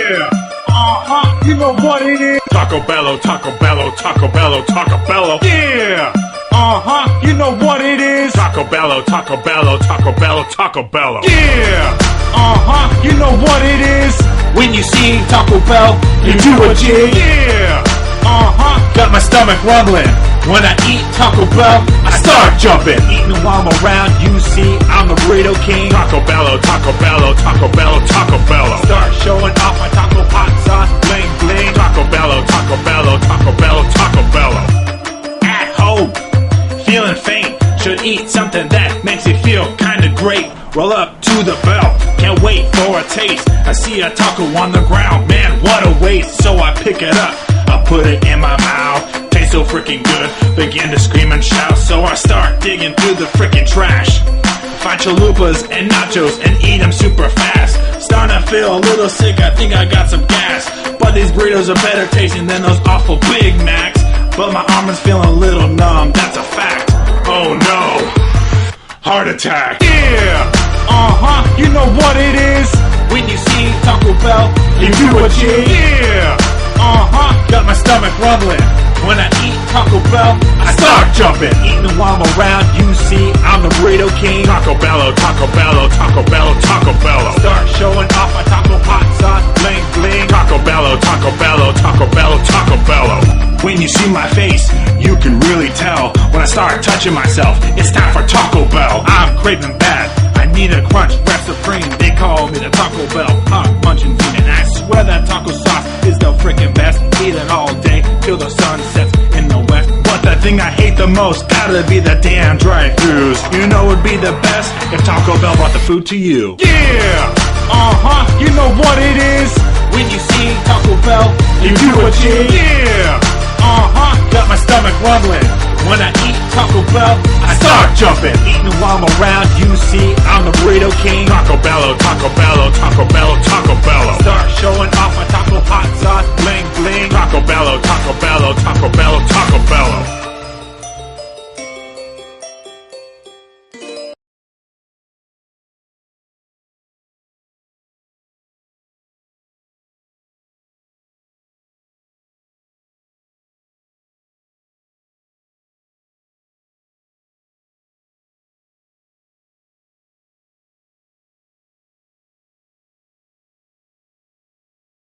Yeah, you know what it is. Taco Bello, Taco Bello, Taco Bello, Taco Bello. Yeah, you know what it is. Taco Bello, Taco Bello, Taco Bello, Taco Bello. Yeah, you know what it is. When you see Taco Bell, you do a jig. Yeah, Got my stomach rumbling. When I eat Taco Bell, I start jumping. Eating while I'm around, you see, I'm the burrito king. Taco Bello, Taco Bello, Taco Bello, Taco Bello. Start showing off my taco hot sauce, bling bling. Taco Bello, Taco Bello, Taco Bello, Taco Bello. At home, feeling faint. Should eat something that makes you feel kinda great. Roll up to the bell, can't wait for a taste. I see a taco on the ground, man, what a waste. So I pick it up, I put it in my mouth. Tastes so freaking good, begin to scream and shout. So I start digging through the freaking trash. Find chalupas and nachos and eat them super fast. Starting to feel a little sick, I think I got some gas. But these burritos are better tasting than those awful Big Macs. But my arm is feeling a little numb, that's a fact. Oh no, heart attack. yeah, you know what it is. When you see Taco Bell, you do a jig. Yeah, Got my stomach rumbling. When I eat Taco Bell, I start jumping. Eating while I'm around, you see, I'm the burrito king. Taco Bello, Taco Bello, Taco Bello, Taco Bello. Start showing off my taco hot sauce, bling bling. Taco Bello, Taco Bello, Taco Bello, Taco Bello. When you see my face, you can really tell. When I start touching myself, it's time for Taco Bell. I'm craving bad, I need a crunch, rest supreme. They call me the Taco Bell hot munching fiend. And I swear that taco sauce is the freaking best. Eat it all day till the sun sets in the west. But the thing I hate the most gotta be the damn drive-thrus. You know it'd be the best if Taco Bell brought the food to you. yeah, you know what it is. When you see Taco Bell, you do a jig. Yeah, Got my stomach rumbling. When I eat Taco Bell, I start jumping. Eating while I'm around, you see, I'm the burrito king. Taco Bello, Taco Bello, Taco Bello, Taco Bello. Start showing off my taco hot sauce, bling bling. Taco Bello, Taco Bello, Taco Bello, Taco Bello.